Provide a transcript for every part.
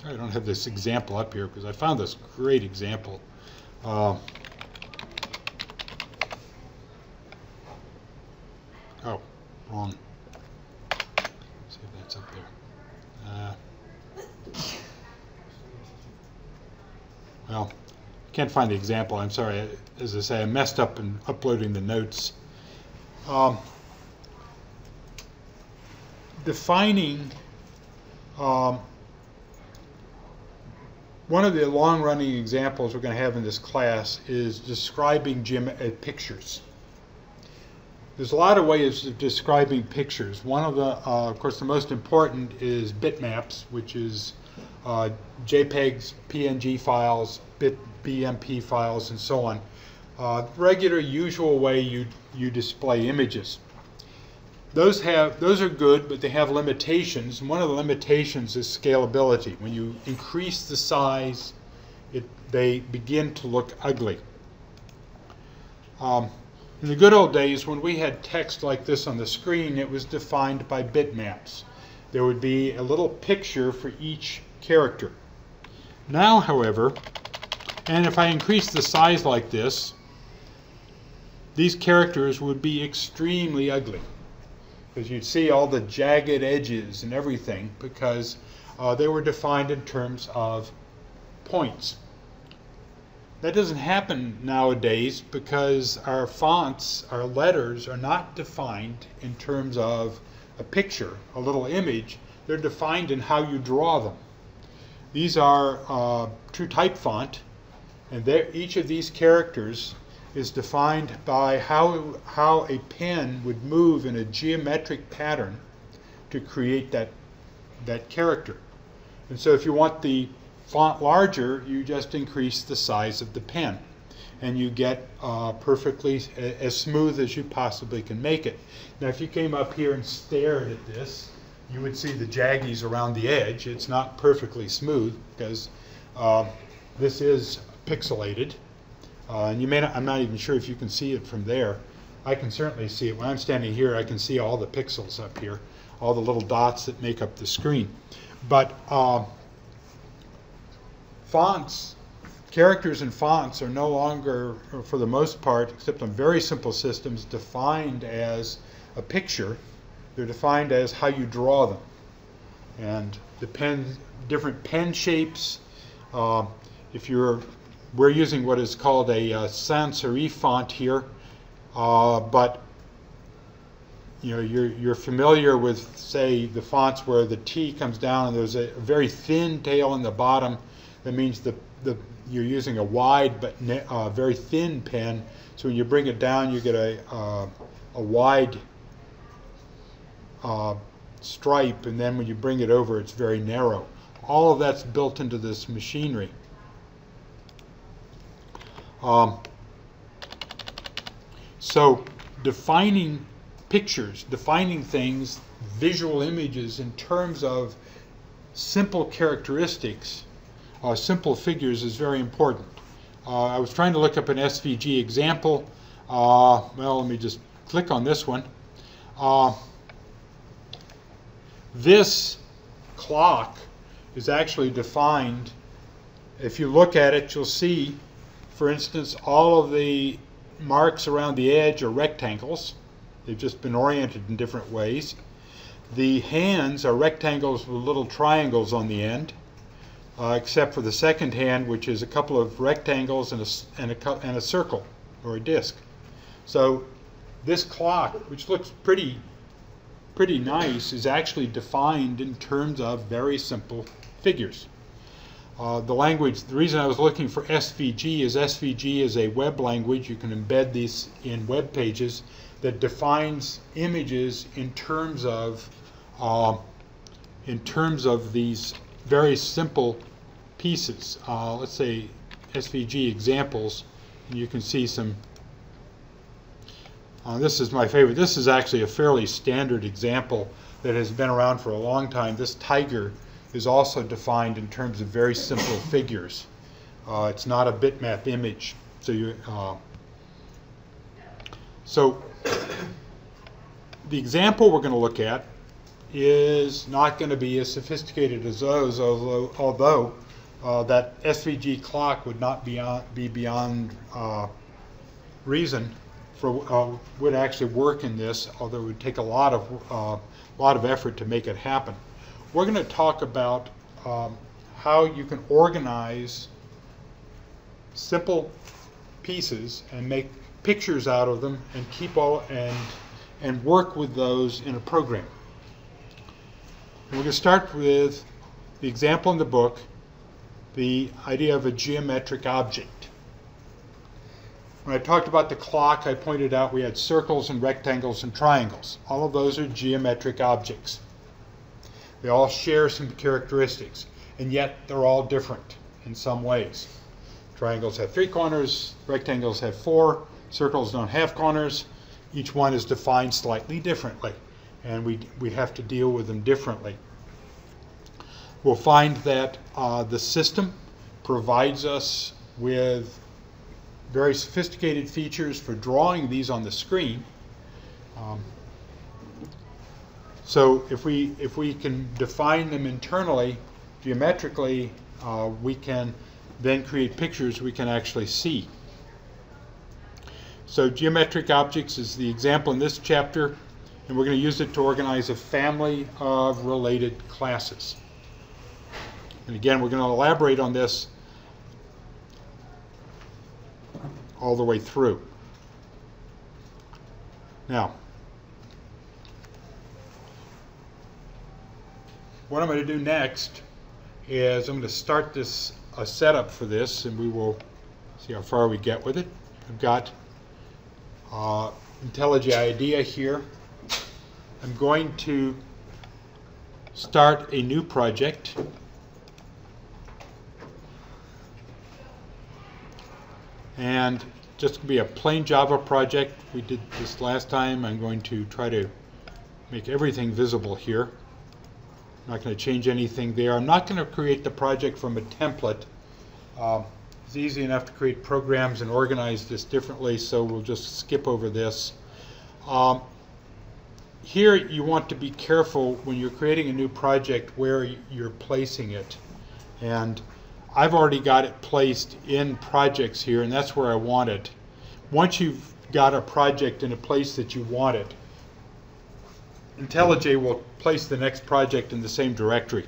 Sorry, I don't have this example up here because I found this great example. Oh, wrong. Let's see if that's up there. Well, can't find the example. I'm sorry. As I say, I messed up in uploading the notes. Defining one of the long-running examples we're going to have in this class is describing pictures. There's a lot of ways of describing pictures. One of the, of course, the most important is bitmaps, which is JPEGs, PNG files, BMP files, and so on. Regular, usual way you display images. Those are good, but they have limitations. And one of the limitations is scalability. When you increase the size, they begin to look ugly. In the good old days, when we had text like this on the screen, it was defined by bitmaps. There would be a little picture for each character. Now, however, and if I increase the size like this, these characters would be extremely ugly, because you'd see all the jagged edges and everything, because they were defined in terms of points. That doesn't happen nowadays because our fonts, our letters, are not defined in terms of a picture, a little image. They're defined in how you draw them. These are True Type font, and each of these characters is defined by how a pen would move in a geometric pattern to create that character. And so if you want the font larger, you just increase the size of the pen, and you get perfectly as smooth as you possibly can make it. Now, if you came up here and stared at this, you would see the jaggies around the edge. It's not perfectly smooth because this is pixelated. And I'm not even sure if you can see it from there. I can certainly see it. When I'm standing here, I can see all the pixels up here, all the little dots that make up the screen. But fonts, characters and fonts are no longer, for the most part, except on very simple systems, defined as a picture. They're defined as how you draw them. And different pen shapes. We're using what is called a sans serif font here, but you're familiar with, say, the fonts where the T comes down and there's a very thin tail in the bottom. That means you're using a wide but very thin pen. So when you bring it down, you get a wide stripe, and then when you bring it over, it's very narrow. All of that's built into this machinery. So defining pictures, defining things, visual images in terms of simple characteristics, simple figures is very important. I was trying to look up an SVG example. Well, let me just click on this one. This clock is actually defined. If you look at it, you'll see, for instance, all of the marks around the edge are rectangles. They've just been oriented in different ways. The hands are rectangles with little triangles on the end, except for the second hand, which is a couple of rectangles and a circle or a disc. So this clock, which looks pretty nice, is actually defined in terms of very simple figures. The reason I was looking for SVG is a web language. You can embed these in web pages that defines images in terms of these very simple pieces. Let's say SVG examples, and you can see some. This is my favorite. This is actually a fairly standard example that has been around for a long time. This tiger is also defined in terms of very simple figures. It's not a bitmap image. So the example we're going to look at is not going to be as sophisticated as those, although that SVG clock would not be beyond reason for would actually work in this, although it would take a lot of effort to make it happen. We're going to talk about how you can organize simple pieces and make pictures out of them and keep all and work with those in a program. And we're going to start with the example in the book, the idea of a geometric object. When I talked about the clock, I pointed out we had circles and rectangles and triangles. All of those are geometric objects. They all share some characteristics, and yet they're all different in some ways. Triangles have 3 corners, rectangles have 4, circles don't have corners. Each one is defined slightly differently, and we have to deal with them differently. We'll find that the system provides us with very sophisticated features for drawing these on the screen. So if we can define them internally, geometrically, we can then create pictures we can actually see. So geometric objects is the example in this chapter, and we're going to use it to organize a family of related classes. And again, we're going to elaborate on this all the way through. Now, what I'm going to do next is I'm going to start a setup for this, and we will see how far we get with it. I've got IntelliJ IDEA here. I'm going to start a new project. And just to be a plain Java project. We did this last time. I'm going to try to make everything visible here. I'm not going to change anything there. I'm not going to create the project from a template. It's easy enough to create programs and organize this differently, so we'll just skip over this. Here you want to be careful when you're creating a new project where you're placing it. And I've already got it placed in projects here, and that's where I want it. Once you've got a project in a place that you want it, IntelliJ will place the next project in the same directory.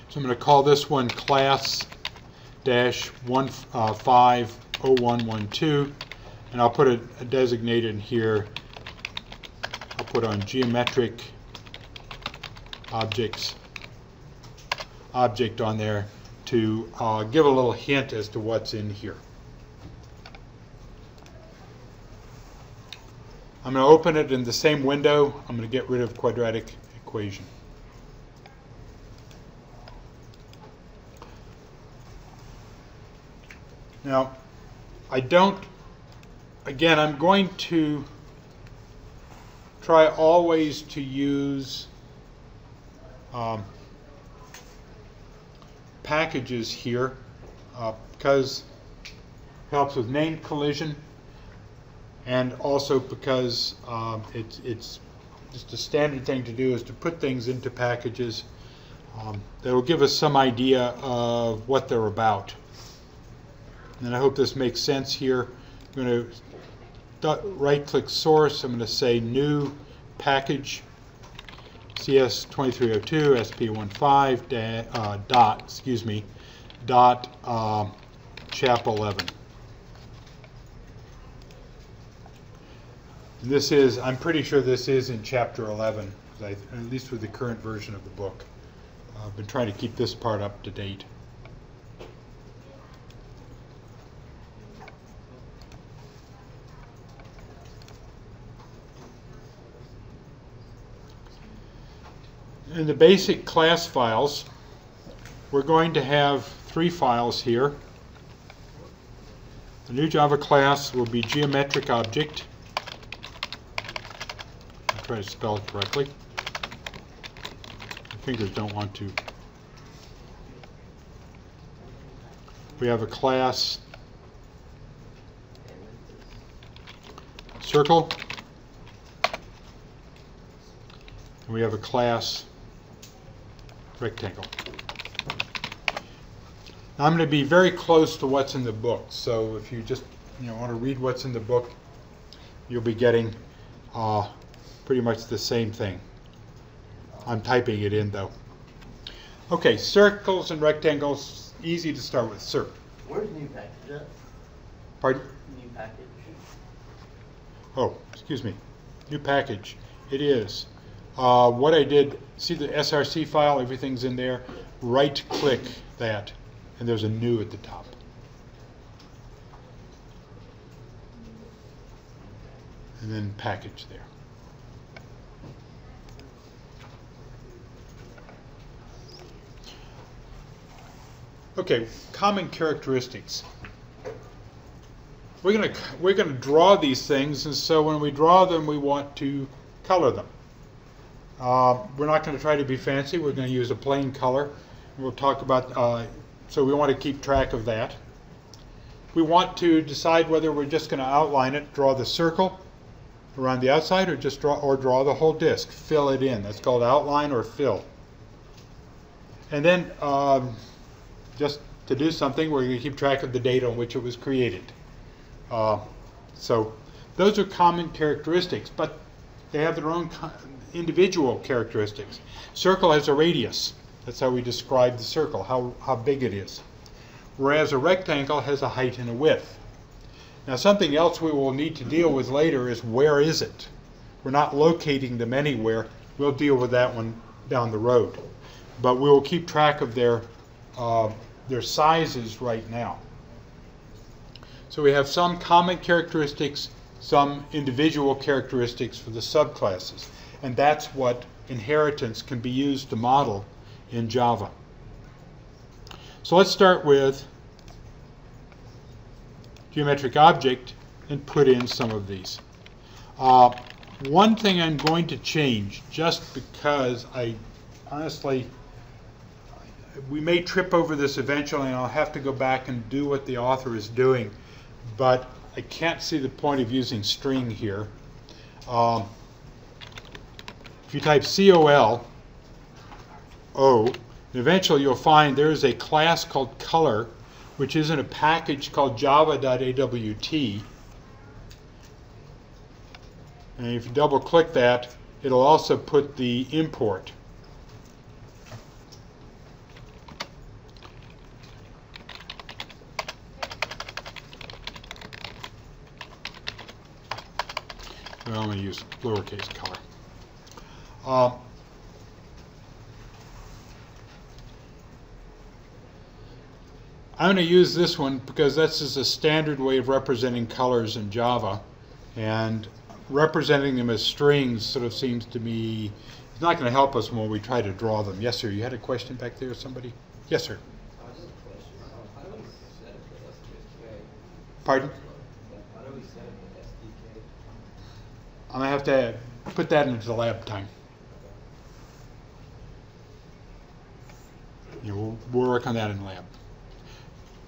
So I'm going to call this one class-150112, and I'll put a designated in here. I'll put on geometric objects object on there to give a little hint as to what's in here. I'm going to open it in the same window. I'm going to get rid of quadratic equation. Now, I'm going to try always to use packages here because it helps with name collision, and also because it's just a standard thing to do is to put things into packages that will give us some idea of what they're about. And I hope this makes sense here. I'm going to right-click source. I'm going to say new package CS2302 SP15 dot chap 11. And this is, I'm pretty sure this is in chapter 11, at least with the current version of the book. I've been trying to keep this part up to date. In the basic class files, we're going to have 3 files here. The new Java class will be geometric object. I'll try to spell it correctly. My fingers don't want to. We have a class circle. we have a class rectangle. Now I'm going to be very close to what's in the book, so if you just want to read what's in the book, you'll be getting pretty much the same thing. I'm typing it in though. Okay, circles and rectangles, easy to start with. Sir. Where's new package at? Pardon? New package. Oh, excuse me. New package. It is. What I did, see the SRC file, everything's in there. Right click that, and there's a new at the top. And then package there. Okay, common characteristics. We're gonna draw these things, and so when we draw them, we want to color them. We're not going to try to be fancy. We're going to use a plain color. We'll talk about. So we want to keep track of that. We want to decide whether we're just going to outline it, draw the circle around the outside, or just draw the whole disk, fill it in. That's called outline or fill. And then just to do something, we're going to keep track of the date on which it was created. So those are common characteristics, but they have their own individual characteristics. Circle has a radius. That's how we describe the circle, how big it is. Whereas a rectangle has a height and a width. Now something else we will need to deal with later is where is it? We're not locating them anywhere. We'll deal with that one down the road. But we will keep track of their sizes right now. So we have some common characteristics, some individual characteristics for the subclasses. And that's what inheritance can be used to model in Java. So let's start with geometric object and put in some of these. One thing I'm going to change, just because I honestly, we may trip over this eventually and I'll have to go back and do what the author is doing, but I can't see the point of using string here. If you type COLO, eventually you'll find there is a class called color, which is in a package called java.awt. And if you double click that, it'll also put the import. Well, I'm going to use lowercase color. I'm going to use this one because this is a standard way of representing colors in Java, and representing them as strings sort of seems to me it's not going to help us when we try to draw them. Yes, sir. You had a question back there, somebody? Yes, sir. Pardon? I'm going to have to put that into the lab time. We'll work on that in lab.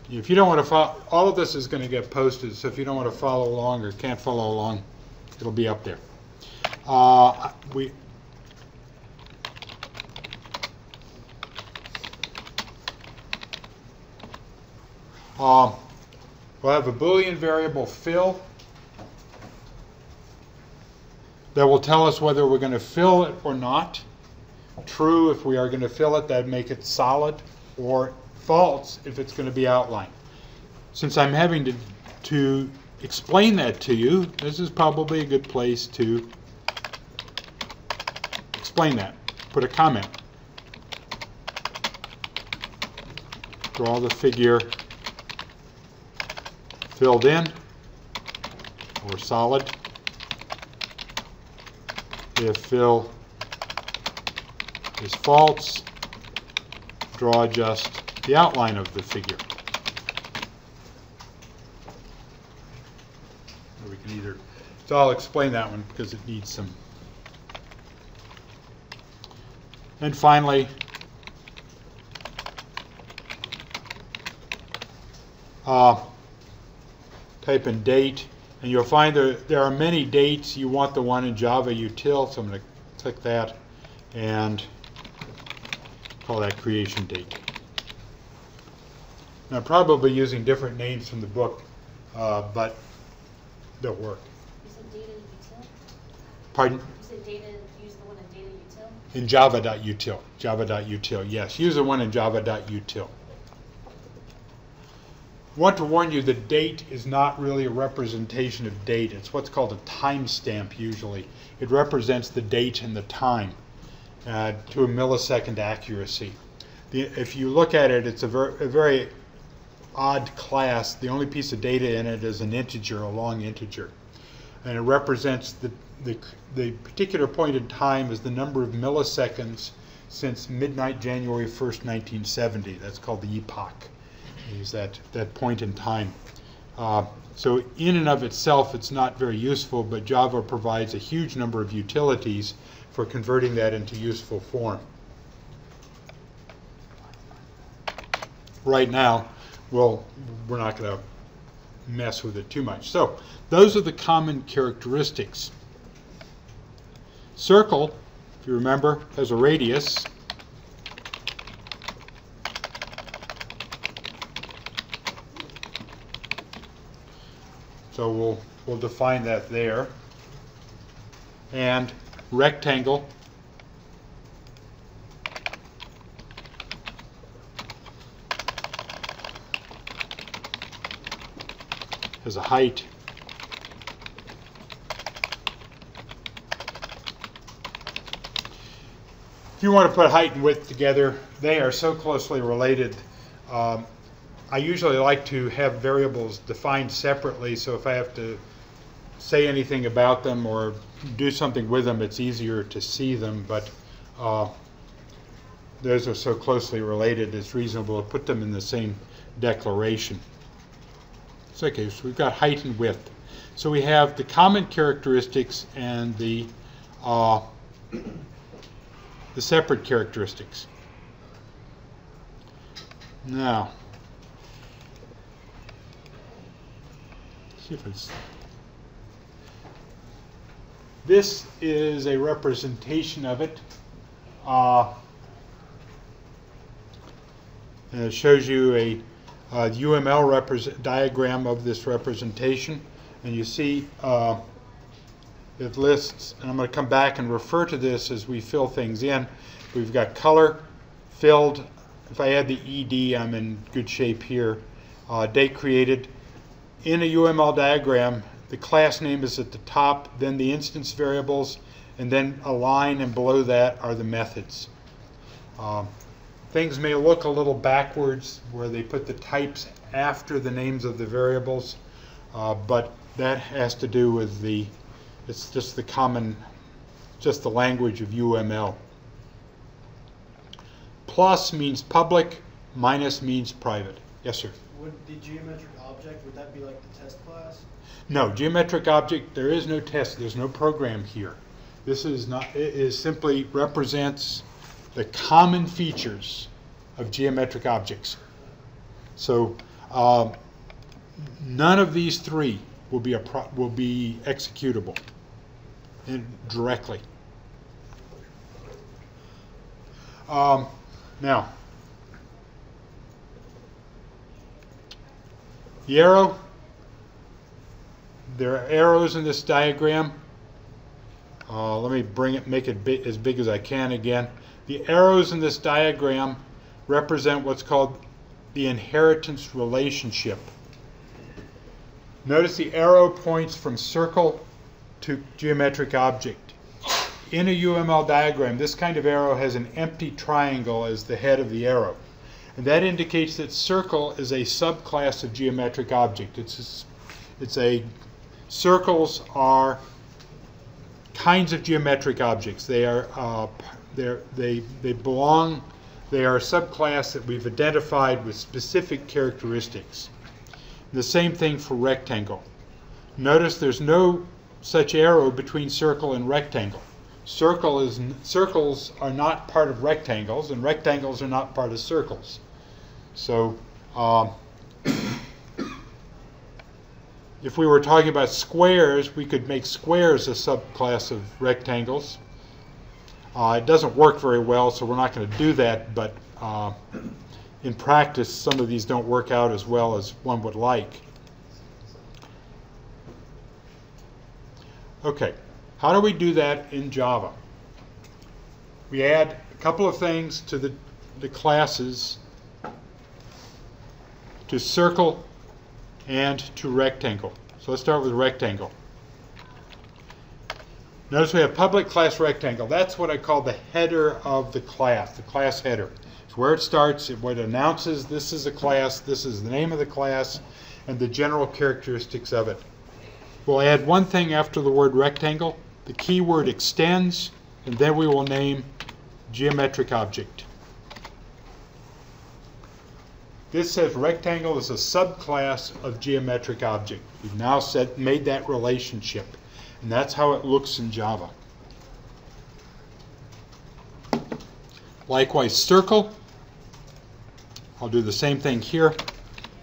If you don't want to follow, all of this is going to get posted, so if you don't want to follow along or can't follow along, it'll be up there. We'll have a Boolean variable fill that will tell us whether we're going to fill it or not. True if we are going to fill it, that'd make it solid, or false if it's going to be outlined. Since I'm having to explain that to you, this is probably a good place to explain that. Put a comment. Draw the figure filled in or solid. If fill is false, draw just the outline of the figure. Or we can either, so I'll explain that one because it needs some. And finally, type in date, and you'll find there are many dates. You want the one in Java util, so I'm going to click that. and call that creation date. Now, probably using different names from the book, but they'll work. You said data util? Pardon? You said data, use the one in data util? In java.util. Java.util, yes. Use the one in java.util. I want to warn you that date is not really a representation of date. It's what's called a timestamp usually. It represents the date and the time to a millisecond accuracy. If you look at it, it's a very odd class. The only piece of data in it is an integer, a long integer. And it represents the particular point in time as the number of milliseconds since midnight January 1st, 1970. That's called the epoch. Is that point in time. So in and of itself, it's not very useful, but Java provides a huge number of utilities for converting that into useful form. Right now, we're not going to mess with it too much. So those are the common characteristics. Circle, if you remember, has a radius. So we'll define that there. And rectangle has a height. If you want to put height and width together, they are so closely related. I usually like to have variables defined separately, so if I have to say anything about them or do something with them, it's easier to see them, but those are so closely related, it's reasonable to put them in the same declaration. It's okay, so we've got height and width. So we have the common characteristics and the separate characteristics. Now, see if it's. This is a representation of it. And it shows you a UML diagram of this representation. And you see it lists, and I'm going to come back and refer to this as we fill things in. We've got color, filled. If I add the ED, I'm in good shape here. Date created. In a UML diagram, the class name is at the top, then the instance variables, and then a line, and below that are the methods. Things may look a little backwards where they put the types after the names of the variables, but that has to do with it's just the language of UML. Plus means public, minus means private. Yes, sir? Would the geometric object, would that be like the test class? No, geometric object, there is no test, there's no program here. This is not, it is simply represents the common features of geometric objects. So none of these three will be executable directly. Now, the arrow, there are arrows in this diagram. Let me make it as big as I can again. The arrows in this diagram represent what's called the inheritance relationship. Notice the arrow points from circle to geometric object. In a UML diagram, this kind of arrow has an empty triangle as the head of the arrow. And that indicates that circle is a subclass of geometric object. Circles are kinds of geometric objects. They are they are a subclass that we've identified with specific characteristics. The same thing for rectangle. Notice there's no such arrow between circle and rectangle. Circles are not part of rectangles, and rectangles are not part of circles. So if we were talking about squares, we could make squares a subclass of rectangles. It doesn't work very well, so we're not going to do that, but in practice, some of these don't work out as well as one would like. Okay, how do we do that in Java? We add a couple of things to the classes, to circle and to rectangle. So let's start with rectangle. Notice we have public class rectangle. That's what I call the header of the class header. It's where it starts, what it announces this is a class, this is the name of the class, and the general characteristics of it. We'll add one thing after the word rectangle, the keyword extends, and then we will name geometric object. This says rectangle is a subclass of geometric object. We've now made that relationship, and that's how it looks in Java. Likewise, circle. I'll do the same thing here.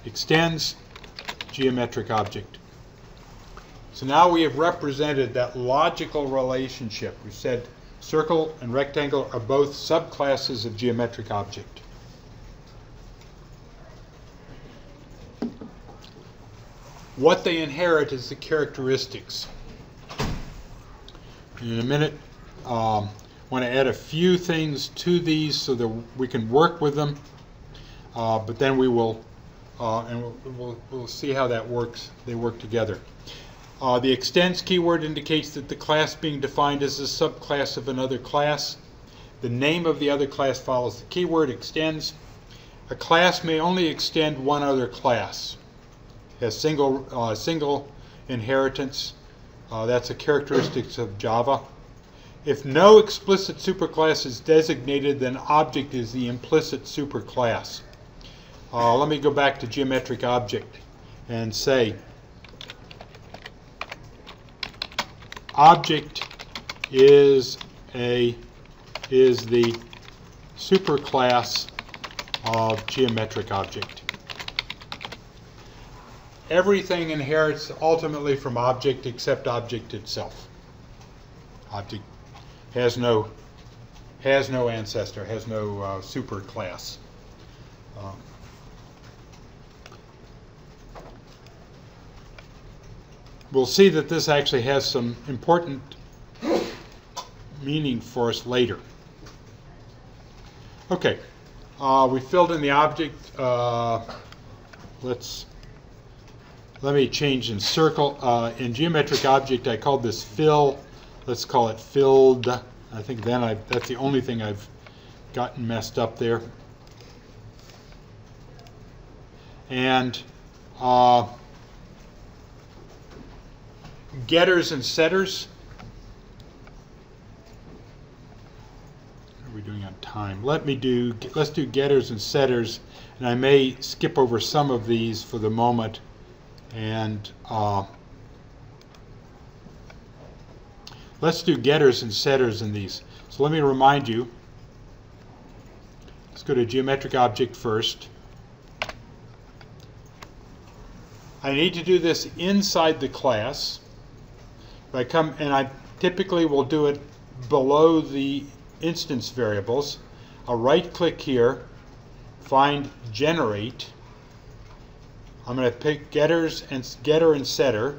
Extends, geometric object. So now we have represented that logical relationship. We said circle and rectangle are both subclasses of geometric object. What they inherit is the characteristics. In a minute, I want to add a few things to these so that we can work with them, but then we will, and we'll see how that works. They work together. The extends keyword indicates that the class being defined is a subclass of another class. The name of the other class follows the keyword extends. A class may only extend one other class. It has single inheritance. That's a characteristic of Java. If no explicit superclass is designated, then object is the implicit superclass. Let me go back to geometric object and say object is the superclass of geometric object. Everything inherits ultimately from object except object itself. Object has no ancestor, has no superclass. We'll see that this actually has some important meaning for us later. Okay, we filled in the object. Let me change in circle. In geometric object, I called this fill. Let's call it filled. I think then that's the only thing I've gotten messed up there. And getters and setters. What are we doing on time? Let's do getters and setters, and I may skip over some of these for the moment. And let's do getters and setters in these. So let me remind you. Let's go to geometric object first. I need to do this inside the class. I typically will do it below the instance variables. I'll right-click here, find generate. I'm going to pick getter and setter.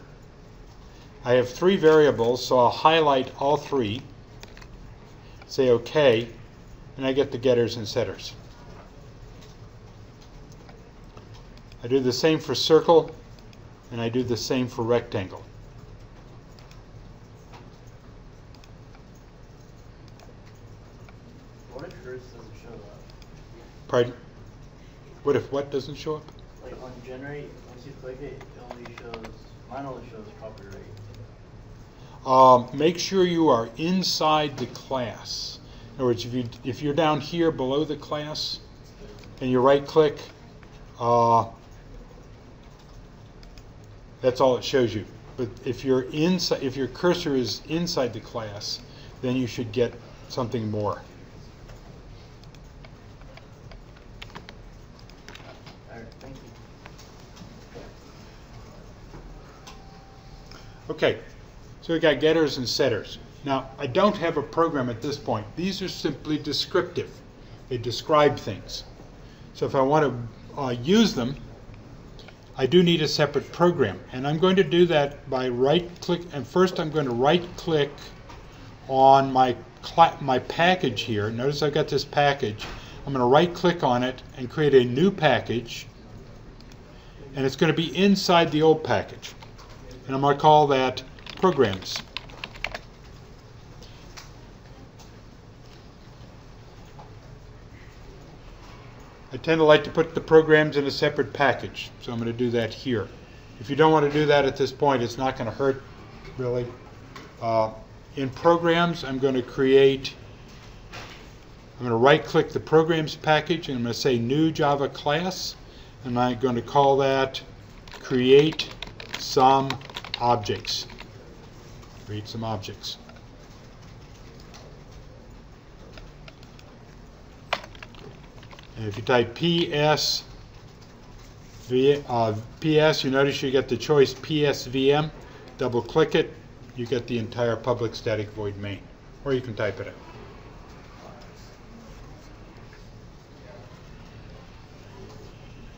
I have 3 variables, so I'll highlight all 3. Say OK, and I get the getters and setters. I do the same for circle, and I do the same for rectangle. What if yours doesn't show up? Pardon? What if what doesn't show up? Like on generate, once you click it, mine only shows copyright. Make sure you are inside the class. In other words, if you're down here below the class and you right-click, that's all it shows you. But if your cursor is inside the class, then you should get something more. All right, thank you. Okay, so we got getters and setters. Now, I don't have a program at this point. These are simply descriptive. They describe things. So if I want to use them, I do need a separate program. And I'm going to do that by right-click. And first I'm going to right-click on my package here. Notice I've got this package. I'm going to right-click on it and create a new package. And it's going to be inside the old package. And I'm going to call that Programs. I tend to like to put the programs in a separate package, so I'm going to do that here. If you don't want to do that at this point, it's not going to hurt, really. In Programs, I'm going to right-click the Programs package, and I'm going to say New Java Class, and I'm going to call that Create Some Objects. Create some objects. And if you type PS, you notice you get the choice PSVM. Double click it, you get the entire public static void main. Or you can type it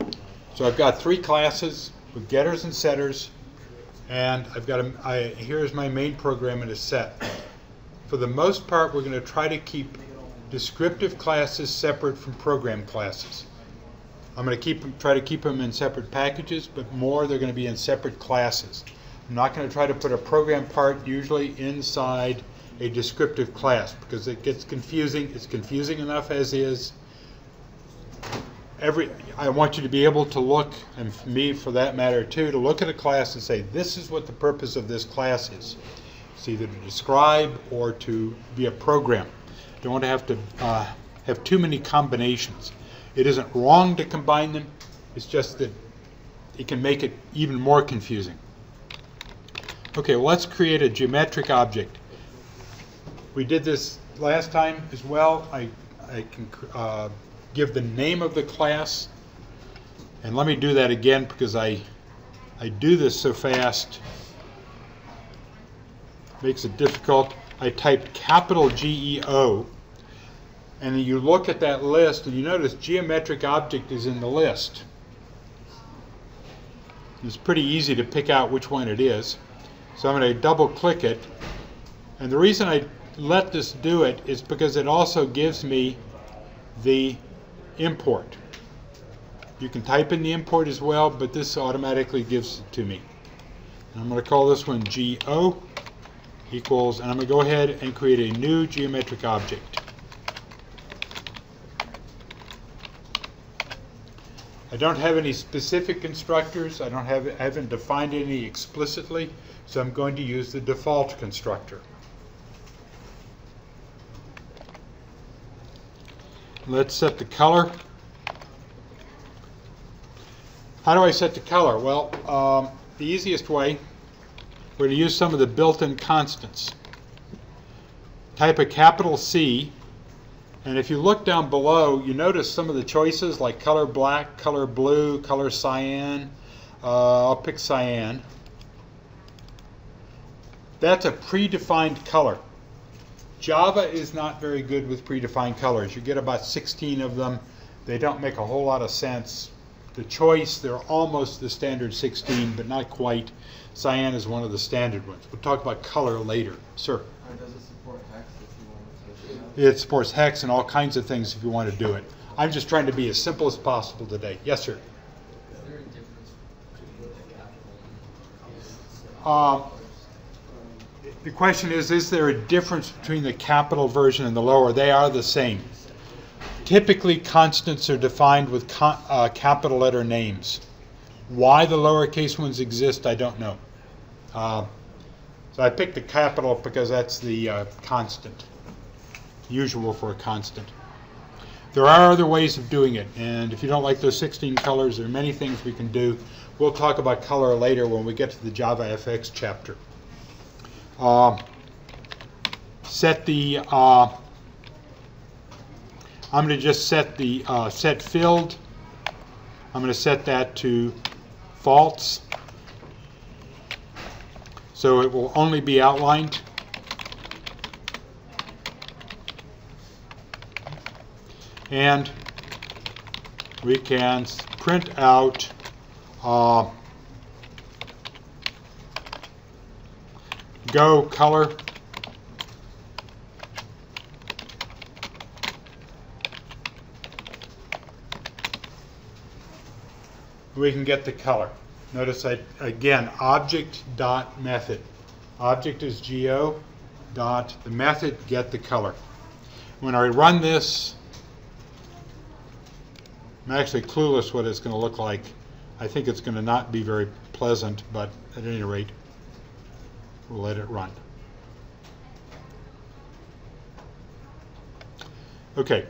out. So I've got 3 classes with getters and setters, and I've got here's my main program in a set. For the most part, we're going to try to keep descriptive classes separate from program classes. I'm going to try to keep them in separate packages, but more they're going to be in separate classes. I'm not going to try to put a program part usually inside a descriptive class because it gets confusing. It's confusing enough as is. I want you to be able to look, and for me for that matter too, to look at a class and say, this is what the purpose of this class is. It's either to describe or to be a program. Don't want to have too many combinations. It isn't wrong to combine them. It's just that it can make it even more confusing. Okay, well, let's create a geometric object. We did this last time as well. I can give the name of the class, and let me do that again because I do this so fast. Makes it difficult. I type capital GEO, and you look at that list, and you notice geometric object is in the list. It's pretty easy to pick out which one it is. So I'm going to double click it, and the reason I let this do it is because it also gives me the import. You can type in the import as well, but this automatically gives it to me. And I'm going to call this one GO equals, and I'm going to go ahead and create a new geometric object. I don't have any specific constructors. I haven't defined any explicitly, so I'm going to use the default constructor. Let's set the color. How do I set the color? Well, the easiest way, we're going to use some of the built-in constants. Type a capital C, and if you look down below, you notice some of the choices like color black, color blue, color cyan. I'll pick cyan. That's a predefined color. Java is not very good with predefined colors. You get about 16 of them. They don't make a whole lot of sense. The choice, they're almost the standard 16, but not quite. Cyan is one of the standard ones. We'll talk about color later. Sir? Does it support hex if you want to switch it out? It supports hex and all kinds of things if you want to do it. I'm just trying to be as simple as possible today. Yes, sir? Is there a difference between the capital and The question is there a difference between the capital version and the lower? They are the same. Typically, constants are defined with capital letter names. Why the lowercase ones exist, I don't know. So I picked the capital because that's the constant, usual for a constant. There are other ways of doing it, and if you don't like those 16 colors, there are many things we can do. We'll talk about color later when we get to the JavaFX chapter. Set the I'm going to just set the set filled. I'm going to set that to false, so it will only be outlined. And we can print out go color. We can get the color. Notice again, object dot method. Object is geo dot the method get the color. When I run this, I'm actually clueless what it's going to look like. I think it's going to not be very pleasant, but at any rate, we'll let it run. Okay.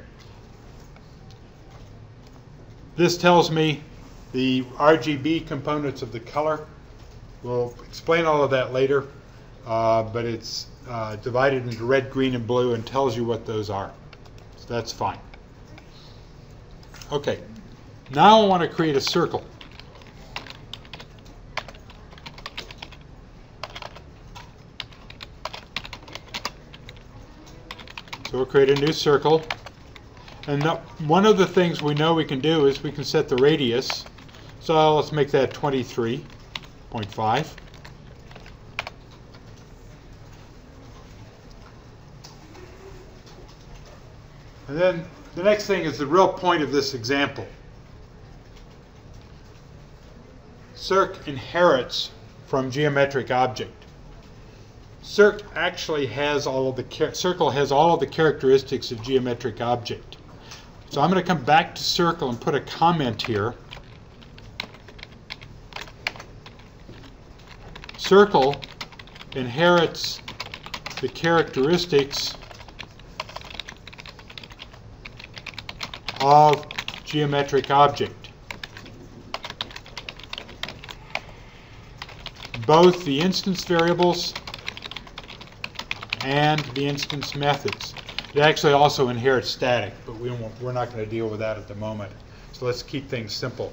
This tells me the RGB components of the color. We'll explain all of that later, but it's divided into red, green, and blue and tells you what those are. So that's fine. Okay, now I want to create a circle. So we'll create a new circle. And one of the things we know we can do is we can set the radius. So let's make that 23.5. And then the next thing is the real point of this example. Circ inherits from geometric object. Circ actually has all of the circle has all of the characteristics of geometric object. So I'm going to come back to circle and put a comment here. Circle inherits the characteristics of geometric object. Both the instance variables and the instance methods. It actually also inherits static, but we're not going to deal with that at the moment. So let's keep things simple.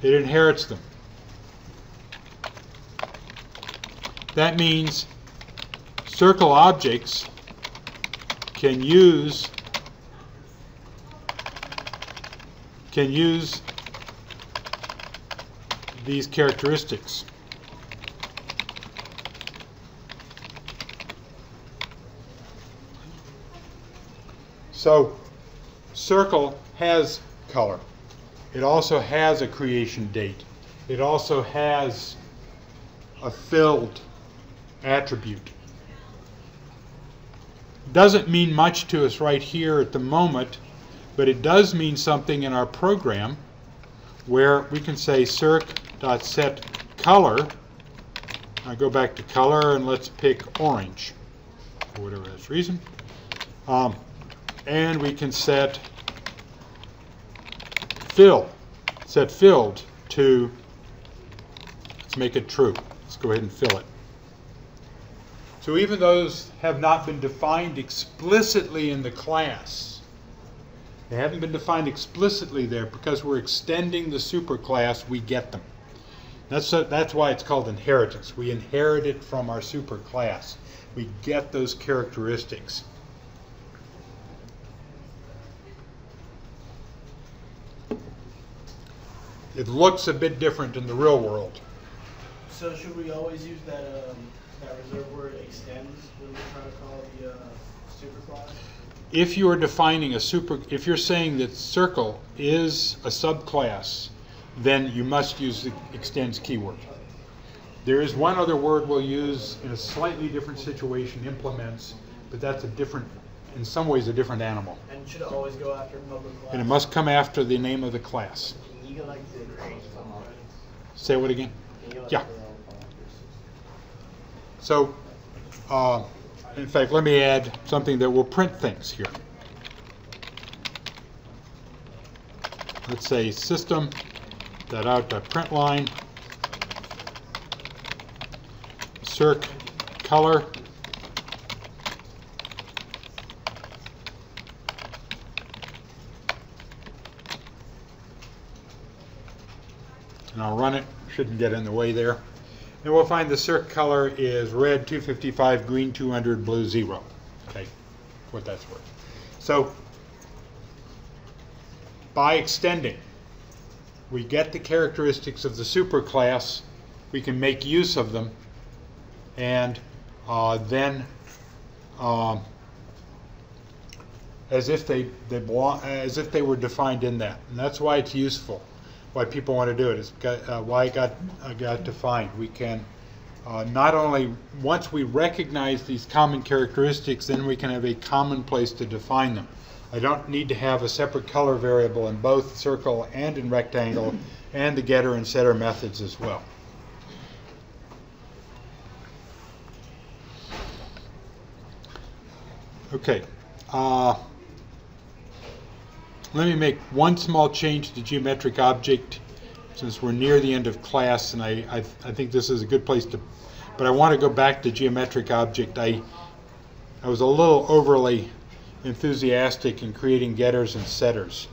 It inherits them. That means circle objects can use these characteristics. So circle has color. It also has a creation date. It also has a filled attribute. Doesn't mean much to us right here at the moment, but it does mean something in our program where we can say circ.setColor. I go back to color and let's pick orange for whatever this reason. And we can set filled to, let's make it true. Let's go ahead and fill it. So even those have not been defined explicitly in the class. They haven't been defined explicitly there because we're extending the superclass, we get them. That's why it's called inheritance. We inherit it from our superclass. We get those characteristics. It looks a bit different in the real world. So should we always use that reserved word extends when we're trying to call the superclass? If you are defining if you're saying that circle is a subclass, then you must use the extends keyword. There is one other word we'll use in a slightly different situation, implements, but that's in some ways a different animal. And should it always go after public class? And it must come after the name of the class. Can you go like to create some of Say what again? Can you go Yeah. like to So, in fact, let me add something that will print things here. Let's say system.out.println circ color and I'll run it. Shouldn't get in the way there. And we'll find the circ color is red 255, green 200, blue 0. Okay, what that's worth. So by extending, we get the characteristics of the superclass, we can make use of them, and then as if they belong, as if they were defined in that. And that's why it's useful, why people want to do it. It's why it got defined. We can not only, once we recognize these common characteristics, then we can have a common place to define them. I don't need to have a separate color variable in both circle and in rectangle, and the getter and setter methods as well. Okay. Let me make one small change to geometric object, since we're near the end of class, and I think this is a good place to, but I want to go back to geometric object. I was a little overly enthusiastic in creating getters and setters.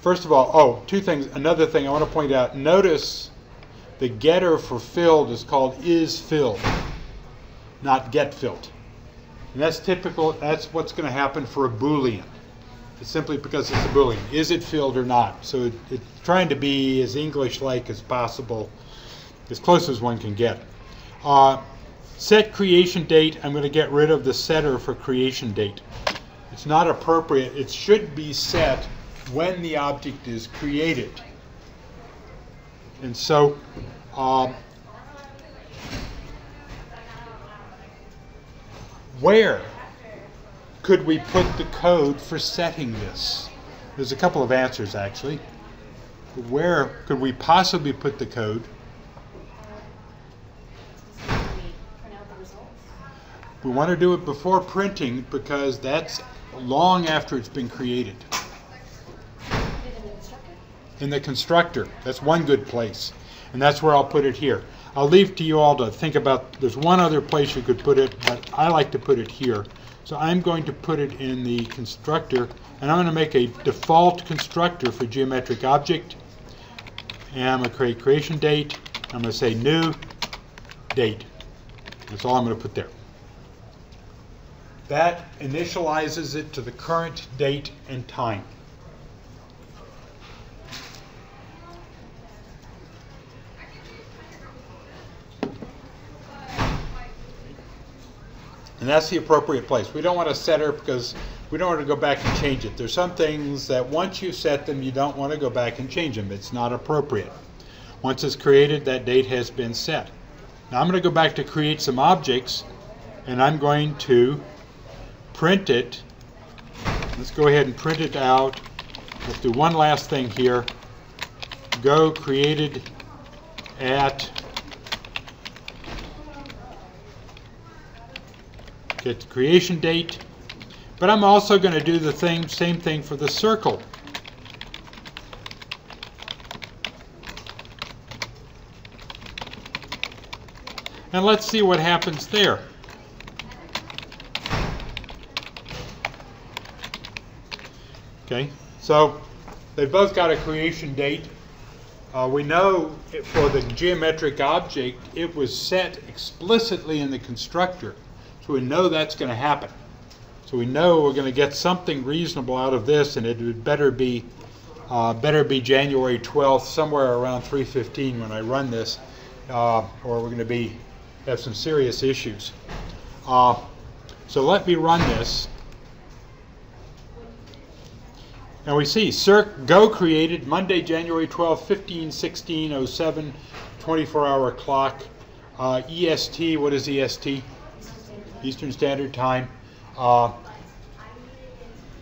First of all, two things. Another thing I want to point out, notice the getter for filled is called isFilled, not getFilled. And that's typical, that's what's going to happen for a Boolean. It's simply because it's a Boolean. Is it filled or not? So it's trying to be as English-like as possible, as close as one can get. Set creation date, I'm going to get rid of the setter for creation date. It's not appropriate. It should be set when the object is created. And so, where could we put the code for setting this? There's a couple of answers, actually. Where could we possibly put the code? Can we print out the results? We want to do it before printing because that's long after it's been created. Put it in the constructor? In the constructor, that's one good place. And that's where I'll put it here. I'll leave to you all to think about, there's one other place you could put it, but I like to put it here. So I'm going to put it in the constructor, and I'm going to make a default constructor for geometric object. And I'm going to create creation date. I'm going to say new date. That's all I'm going to put there. That initializes it to the current date and time. And that's the appropriate place. We don't want to setter because we don't want to go back and change it. There's some things that once you set them, you don't want to go back and change them. It's not appropriate. Once it's created, that date has been set. Now I'm going to go back to create some objects, and I'm going to print it. Let's go ahead and print it out. Let's do one last thing here. Go created at get the creation date, but I'm also going to do the same thing for the circle. And let's see what happens there. Okay, so they've both got a creation date. We know for the geometric object, it was set explicitly in the constructor. So we know that's going to happen. So we know we're going to get something reasonable out of this, and it would better be January 12th, somewhere around 3:15 when I run this, or we're going to have some serious issues. So let me run this. And we see circ go created Monday, January 12th, 15/16/07, 24-hour clock. EST, what is EST? Eastern Standard Time.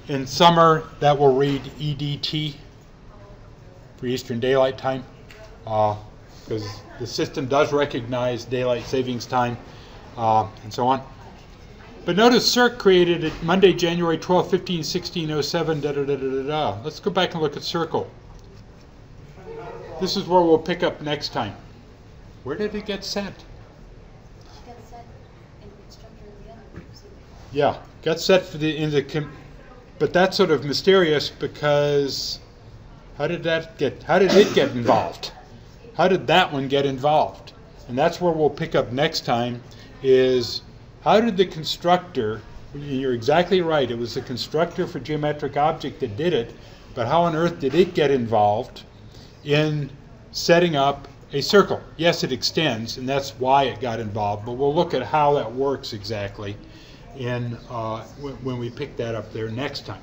In summer, that will read EDT for Eastern Daylight Time, because the system does recognize daylight savings time, and so on. But notice circ created it Monday, January 12, 15/16/07, da-da-da-da-da-da. Let's go back and look at circle. This is where we'll pick up next time. Where did it get set? Got set in the constructor of the other. So Yeah, got set for but that's sort of mysterious because how did it get involved? How did that one get involved? And that's where we'll pick up next time, is How did the constructor, you're exactly right, it was the constructor for geometric object that did it, but how on earth did it get involved in setting up a circle? Yes, it extends, and that's why it got involved, but we'll look at how that works exactly when we pick that up there next time.